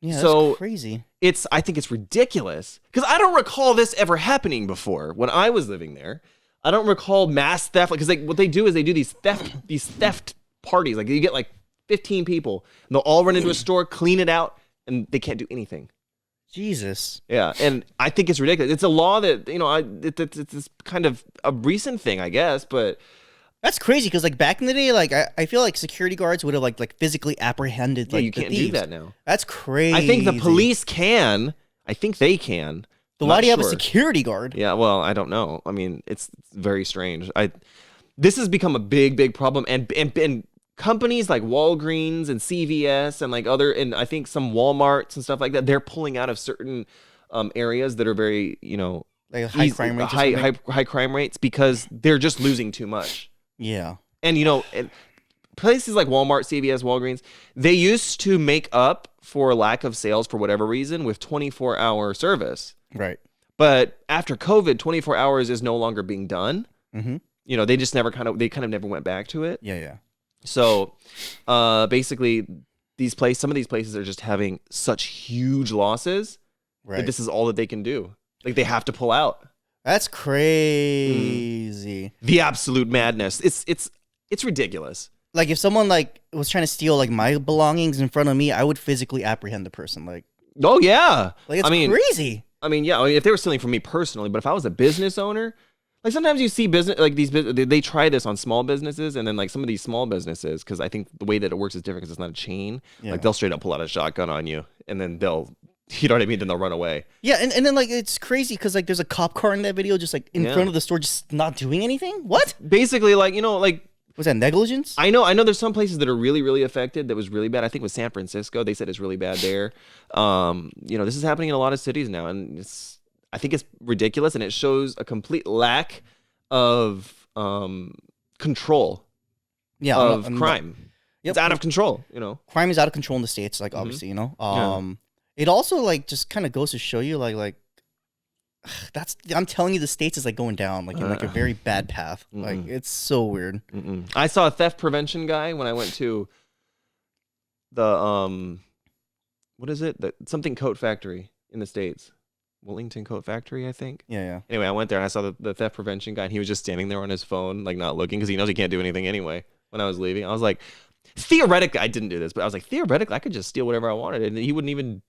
Yeah, So that's crazy. I think it's ridiculous because I don't recall this ever happening before when I was living there. I don't recall mass theft because what they do is they do these theft parties. Like you get like 15 people and they'll all run into a store, clean it out, and they can't do anything. Jesus. Yeah, and I think it's ridiculous. It's a law that it's kind of a recent thing, I guess, but That's crazy because like back in the day, like I feel like security guards would have like physically apprehended. yeah, Like you the can't do thieves. that now. That's crazy. I think the police can. I think they can. But I'm why not do you have a sure. security guard? Yeah, well, I don't know. I mean, it's very strange. This has become a big problem, and companies like Walgreens and CVS and like and I think some Walmarts and stuff like that, they're pulling out of certain areas that are very, Like high crime rates. Or something? high crime rates because they're just losing too much. Yeah. And and places like Walmart, CVS, Walgreens, they used to make up for lack of sales for whatever reason with 24-hour service. Right. But after COVID, 24 hours is no longer being done. Mm-hmm. They just never kind of never went back to it. Yeah. So basically, some of these places are just having such huge losses Right. that this is all that they can do. Like they have to pull out. That's crazy. The absolute madness. It's ridiculous. Like if someone like was trying to steal like my belongings in front of me, I would physically apprehend the person. Like Oh yeah. it's crazy. I mean, if they were stealing from me personally, but if I was a business owner, like sometimes you see business like they try this on small businesses, and then like some of these small businesses, because I think the way that it works is different because it's not a chain. Yeah. Like they'll straight up pull out a shotgun on you, and then they'll, you know what I mean? Then they'll run away. Yeah, and then like it's crazy because like there's a cop car in that video just like in Yeah. front of the store just not doing anything. What? Basically, like Was that negligence? I know there's some places that are really, really affected. That was really bad. I think it was San Francisco. They said it's really bad there. This is happening in a lot of cities now, and I think it's ridiculous, and it shows a complete lack of control of crime. Yep. It's out of control. Crime is out of control in the States, like obviously, It also like just kind of goes to show you like I'm telling you, the States is like going down like in like a very bad path. Like it's so weird. I saw a theft prevention guy when I went to the what is it? Something coat factory in the States. Wellington Coat Factory, I think. Yeah. Anyway, I went there and I saw the theft prevention guy, and he was just standing there on his phone, like not looking, because he knows he can't do anything anyway. When I was leaving, I was like, theoretically, I didn't do this, but I was like, theoretically, I could just steal whatever I wanted, and he wouldn't even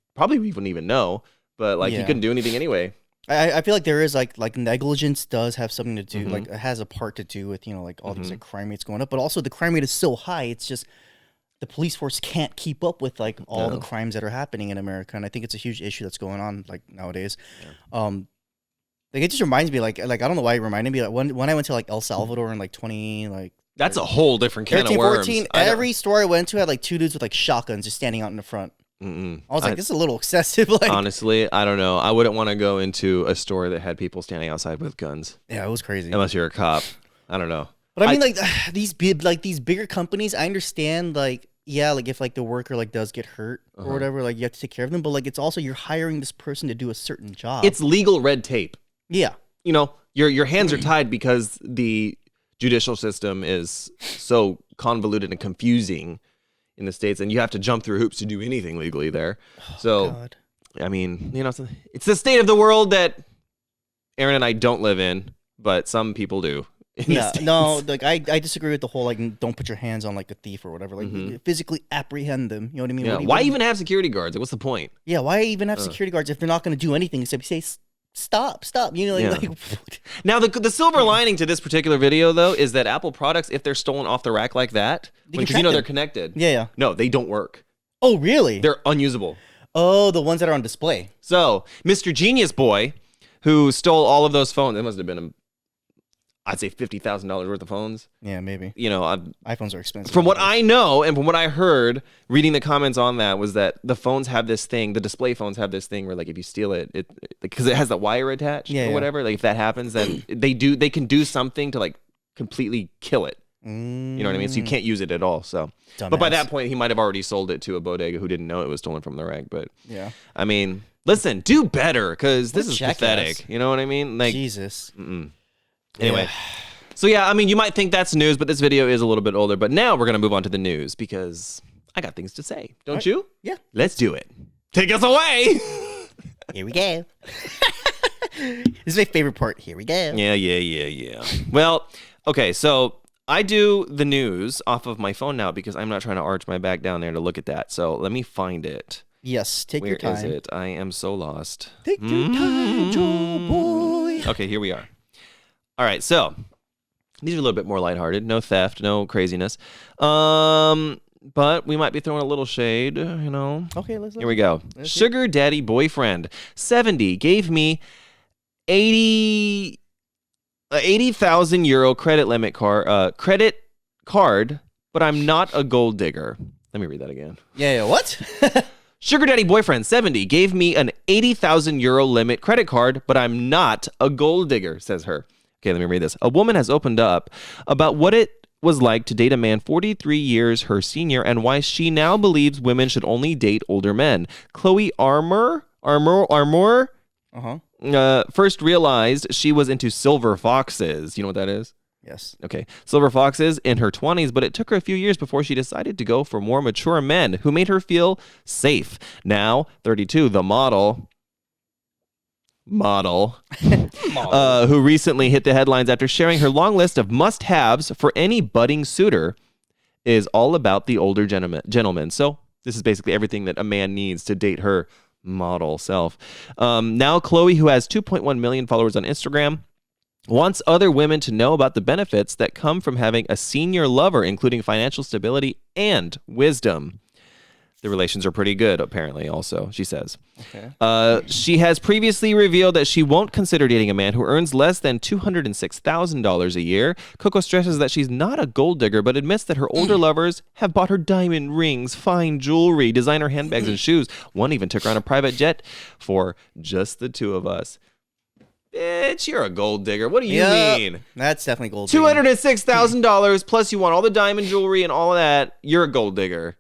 know. But like, he couldn't do anything anyway. I feel like there is like negligence does have something to do, like it has a part to do with like all these like crime rates going up, but also the crime rate is so high, it's just the police force can't keep up with like all the crimes that are happening in America, and I think it's a huge issue that's going on like nowadays. Yeah. Like it just reminds me like I don't know why it reminded me like when I went to like El Salvador in like 20 like that's a whole different can 13, of worms. 14, every store I went to had like two dudes with like shotguns just standing out in the front. I was like, this is a little excessive. Like, honestly, I don't know. I wouldn't want to go into a store that had people standing outside with guns. Yeah, it was crazy. Unless you're a cop. I don't know. But I mean, like these bigger companies, I understand. Like, yeah, like if like the worker like does get hurt or whatever, like you have to take care of them. But like, it's also you're hiring this person to do a certain job. It's legal red tape. Yeah. Your hands are tied because the judicial system is so convoluted and confusing in the States, and you have to jump through hoops to do anything legally there. So, God. I mean, it's the state of the world that Aaron and I don't live in, but some people do. Yeah, no, like I disagree with the whole like don't put your hands on like a thief or whatever. Like physically apprehend them. You know what I mean? Yeah. Why even have security guards? Like, what's the point? Yeah, why even have security guards if they're not going to do anything except say stop? Like now the silver lining to this particular video though is that Apple products, if they're stolen off the rack like that, because they're connected. Yeah. No, they don't work. Oh, really? They're unusable. Oh, the ones that are on display. So Mr. Genius Boy, who stole all of those phones, it must have been I'd say $50,000 worth of phones. Yeah, maybe. iPhones are expensive. From what I know and from what I heard, reading the comments on that was that the phones have this thing, the display phones have this thing where like if you steal it, because it has the wire attached or whatever, like if that happens, then they can do something to like completely kill it. You know what I mean? So you can't use it at all. So, Dumbass. But by that point, he might have already sold it to a bodega who didn't know it was stolen from the rack. But yeah, I mean, listen, do better because this is jackass. pathetic. You know what I mean? Like Jesus. Anyway, So yeah, I mean, you might think that's news, but this video is a little bit older. But now we're gonna move on to the news because I got things to say. Don't you? Yeah. Let's do it. Take us away. Here we go. This is my favorite part. Here we go. Yeah. Well, okay, so I do the news off of my phone now because I'm not trying to arch my back down there to look at that. So let me find it. Yes, take Where your time. is it? I am so lost. Take your time, Joe boy. Okay, here we are. All right, so these are a little bit more lighthearted. No theft, no craziness. But we might be throwing a little shade, you know. Okay, let's Here we go. Sugar daddy boyfriend, 70, gave me 80,000 euro credit limit credit card, but I'm not a gold digger. Let me read that again. Yeah, what? Sugar daddy boyfriend, 70, gave me an 80,000 euro limit credit card, but I'm not a gold digger, says her. Okay, let me read this. A woman has opened up about what it was like to date a man 43 years her senior and why she now believes women should only date older men. Chloe Armour first realized she was into silver foxes. You know what that is? Yes. Okay. Silver foxes in her 20s, but it took her a few years before she decided to go for more mature men who made her feel safe. Now, 32, the model who recently hit the headlines after sharing her long list of must-haves for any budding suitor, is all about the older gentleman. So this is basically everything that a man needs to date her model self. Now Chloe, who has 2.1 million followers on Instagram, wants other women to know about the benefits that come from having a senior lover, including financial stability and wisdom. The relations are pretty good, apparently, also, she says. Okay. She has previously revealed that she won't consider dating a man who earns less than $206,000 a year. Coco stresses that she's not a gold digger, but admits that her older lovers have bought her diamond rings, fine jewelry, designer handbags, and shoes. One even took her on a private jet for just the two of us. Bitch, you're a gold digger. What do you mean? That's definitely gold digging. $206,000 plus you want all the diamond jewelry and all of that. You're a gold digger.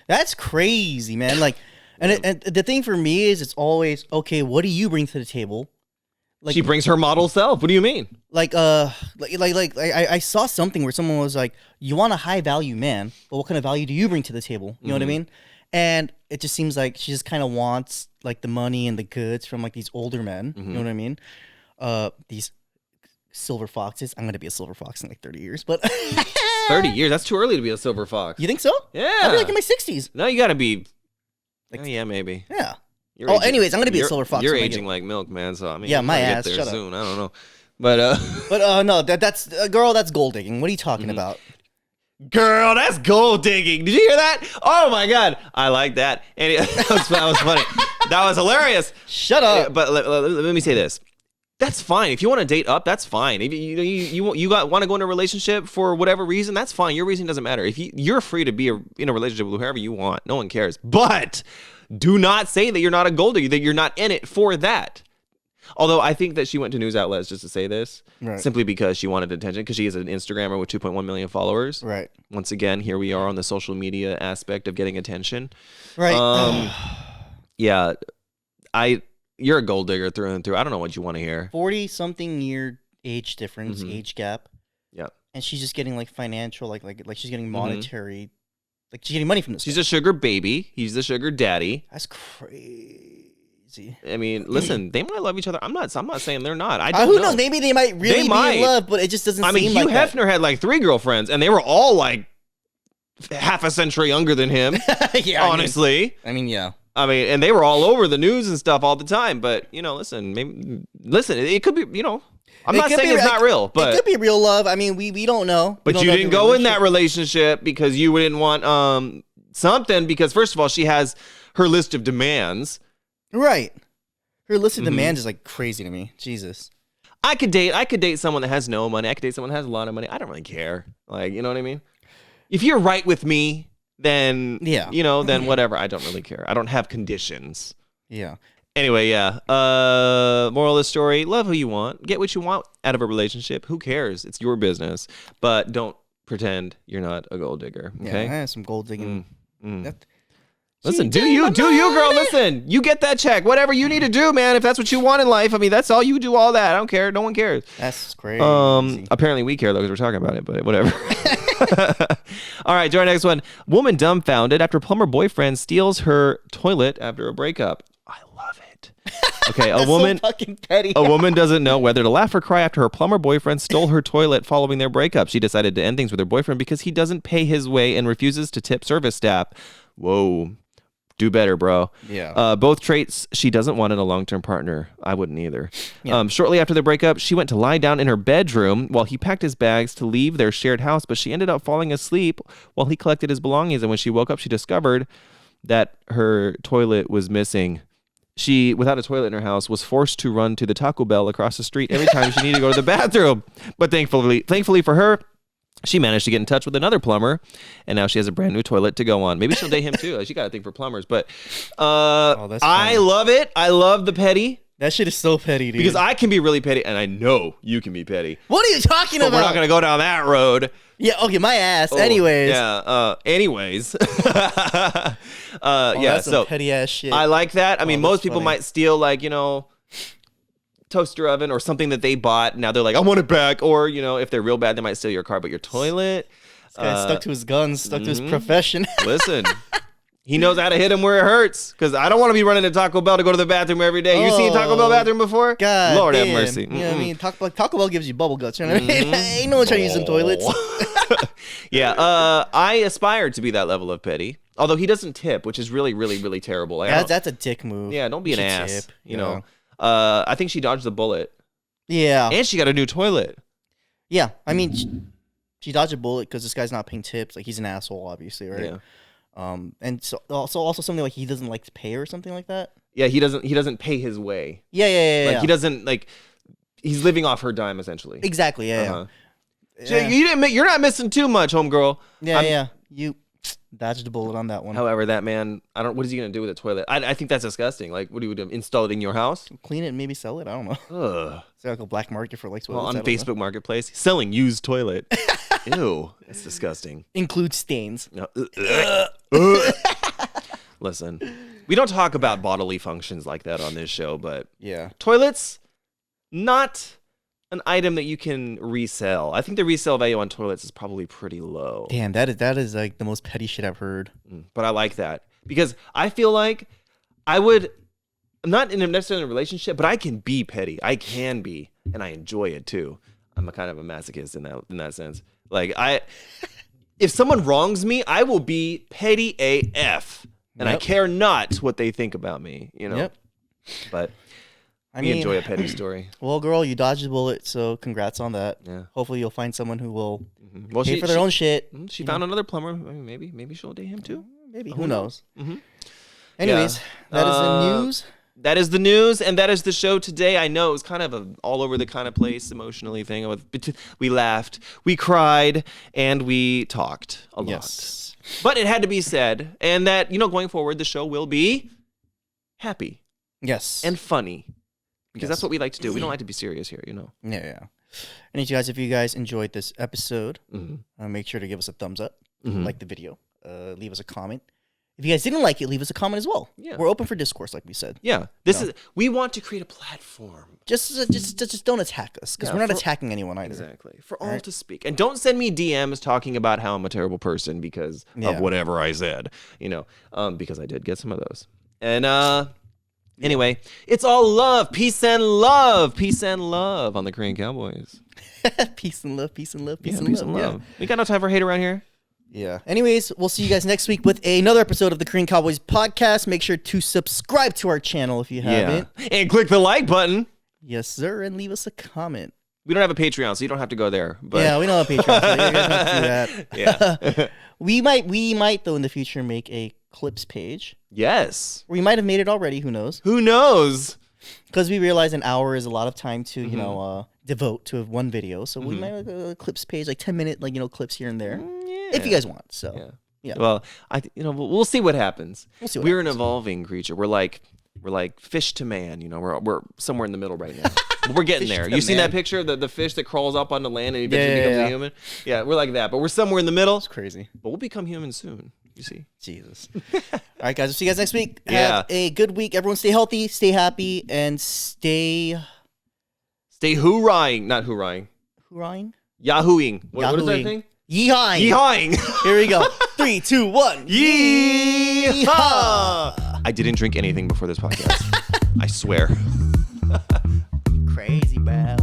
That's crazy, man. Like, and the thing for me is, it's always okay. What do you bring to the table? Like, She brings her model self. What do you mean? I saw something where someone was like, "You want a high value man, but what kind of value do you bring to the table?" You know what I mean? And it just seems like she just kind of wants like the money and the goods from like these older men. You know what I mean? These silver foxes. I'm gonna be a silver fox in like 30 years, but 30 years? That's too early to be a silver fox. You think so? Yeah. I'll be like in my 60s. No, you gotta be. Like, yeah, maybe. Yeah. You're Anyways, I'm gonna be a silver fox. You're when I aging like milk, man. So I mean, Yeah, you my gotta ass, Get there shut up. soon. I don't know, but no, that's girl. That's gold digging. What are you talking about? girl, that's gold digging. Did you hear that? Oh my god, I like that. And that was funny. That was hilarious. Shut up. But let me say this. That's fine. If you want to date up, that's fine. If you want to go into a relationship for whatever reason, that's fine. Your reason doesn't matter. If you're free to be in a relationship with whoever you want, no one cares. But do not say that you're not a gold digger, that you're not in it for that. Although I think that she went to news outlets just to say this, simply because she wanted attention, because she is an Instagrammer with 2.1 million followers. Right. Once again, here we are on the social media aspect of getting attention. Right. Yeah, you're a gold digger through and through. I don't know what you want to hear. 40-something year age difference, age gap. Yeah. And she's just getting like financial, like she's getting monetary, like she's getting money from this. She's a sugar baby. He's the sugar daddy. That's crazy. I mean, listen, they might love each other. I'm not saying they're not. I don't Who know. knows? Maybe they might really be in love, but it just doesn't seem like Hugh Hefner had like 3 girlfriends, and they were all like half a century younger than him. Yeah. Honestly. I mean, yeah. And they were all over the news and stuff all the time. But, listen, it could be, I'm not saying it's not real, but it could be real love. I mean, we don't know. But you didn't go in that relationship because you didn't want something, because first of all, she has her list of demands. Right. Her list of demands is like crazy to me. Jesus. I could date someone that has no money. I could date someone that has a lot of money. I don't really care. Like, you know what I mean? If you're right with me, then then whatever. I don't really care. I don't have conditions. Yeah. Anyway, yeah. Moral of the story: love who you want, get what you want out of a relationship. Who cares? It's your business. But don't pretend you're not a gold digger. Okay. Yeah, I have some gold digging. Listen, do you, girl. Listen, you get that check. Whatever you need to do, man. If that's what you want in life, I mean, that's all you do. All that. I don't care. No one cares. That's crazy. Apparently we care though because we're talking about it, but whatever. All right, to our next one. Woman dumbfounded after plumber boyfriend steals her toilet after a breakup. I love it. Okay, a woman. So fucking petty. A woman doesn't know whether to laugh or cry after her plumber boyfriend stole her toilet following their breakup. She decided to end things with her boyfriend because he doesn't pay his way and refuses to tip service staff. Whoa. Do better, bro. Yeah. Both traits she doesn't want in a long-term partner. I wouldn't either. Yeah. Shortly after the breakup, she went to lie down in her bedroom while he packed his bags to leave their shared house, but she ended up falling asleep while he collected his belongings. And when she woke up, she discovered that her toilet was missing. She, without a toilet in her house, was forced to run to the Taco Bell across the street every time she needed to go to the bathroom. But thankfully for her, she managed to get in touch with another plumber, and now she has a brand new toilet to go on. Maybe she'll date him too. She got a thing for plumbers, but I love it. I love the petty. That shit is so petty, dude. Because I can be really petty, and I know you can be petty. What are you talking about? We're not going to go down that road. Yeah, okay, my ass. Anyways. Yeah, anyways. That's some petty ass shit. I like that. I mean, most people funny. might steal, like, toaster oven or something that they bought. Now they're like, I want it back. Or, if they're real bad, they might steal your car, but your toilet. This guy stuck to his guns, stuck to his profession. Listen, he knows how to hit him where it hurts. Because I don't want to be running to Taco Bell to go to the bathroom every day. You seen Taco Bell bathroom before? God, Lord damn. have mercy. You know what I mean? Taco Bell gives you bubble guts. You know what I mean? Ain't no one trying to use some toilets. Yeah, I aspire to be that level of petty. Although he doesn't tip, which is really, really, really terrible. That's a dick move. Yeah, don't be an ass. Tip, you know. I think she dodged the bullet. Yeah. And she got a new toilet. Yeah. I mean, she dodged a bullet because this guy's not paying tips. Like, he's an asshole, obviously, right? Yeah. And so also something like he doesn't like to pay or something like that. Yeah, he doesn't pay his way. Yeah. He doesn't he's living off her dime essentially. Exactly. Yeah. So you're not missing too much, homegirl. Yeah. You dodged a bullet on that one. However, that man, what is he gonna do with a toilet? I think that's disgusting. Like, what do you do? Install it in your house? Clean it and maybe sell it. I don't know. Ugh. Is there like a black market for like toilets? On Facebook Marketplace, selling used toilet. Ew, that's disgusting. Includes stains. No. Listen, we don't talk about bodily functions like that on this show, but yeah, toilets, not an item that you can resell. I think the resale value on toilets is probably pretty low. Damn, that is like the most petty shit I've heard. But I like that because I feel like I'm not necessarily in a relationship, but I can be petty. I can be, and I enjoy it too. I'm a kind of a masochist in that sense. Like if someone wrongs me, I will be petty AF, and I care not what they think about me. Yep. But I enjoy a petty story. Well, girl, you dodged a bullet, so congrats on that. Yeah. Hopefully, you'll find someone who will pay for their own shit. She found another plumber. Maybe she'll date him too. Maybe. Who knows? Mm-hmm. Anyways, that is the news. That is the news, and that is the show today. I know it was kind of an all over the kind of place emotionally thing. We laughed, we cried, and we talked a lot. Yes. But it had to be said, and that, going forward, the show will be happy. Yes. And funny. Because that's what we like to do. We don't like to be serious here, Yeah. And if you guys enjoyed this episode, make sure to give us a thumbs up, like the video, leave us a comment. If you guys didn't like it, leave us a comment as well. Yeah. We're open for discourse, like we said. Yeah. We want to create a platform. Just don't attack us, because we're not attacking anyone either. Exactly. For all to speak. And don't send me DMs talking about how I'm a terrible person because of whatever I said, because I did get some of those. And anyway, it's all love, peace and love on the Korean Cowboys. Peace and love, peace and love, peace and love. Yeah. We got no time for hate around here. Yeah. Anyways, we'll see you guys next week with another episode of the Korean Cowboys podcast. Make sure to subscribe to our channel if you haven't. And click the like button. Yes, sir. And leave us a comment. We don't have a Patreon, so you don't have to go there. But yeah, we don't have a Patreon, so you guys don't have to do that. Yeah. we might, though, in the future, make a clips page. Yes. We might have made it already. Who knows? Who knows? Because we realize an hour is a lot of time to, devote to one video. So we might have a clips page, like 10-minute, clips here and there. If you guys want, so yeah. Well, we'll see what happens. We're an evolving creature. We're like fish to man. We're somewhere in the middle right now. We're getting there. You seen that picture, the fish that crawls up onto land and eventually becomes a human? Yeah, we're like that, but we're somewhere in the middle. It's crazy, but we'll become human soon. You see? Jesus. All right, guys. We'll see you guys next week. Yeah. Have a good week. Everyone stay healthy, stay happy, and stay hoorahing. Not hoorahing. hoorahing? Yahooing. What is that Yahooing. thing? Yeehawing. Yeehawing. Here we go. 3, 2, 1. Yeehaw. I didn't drink anything before this podcast. I swear. Crazy, bro.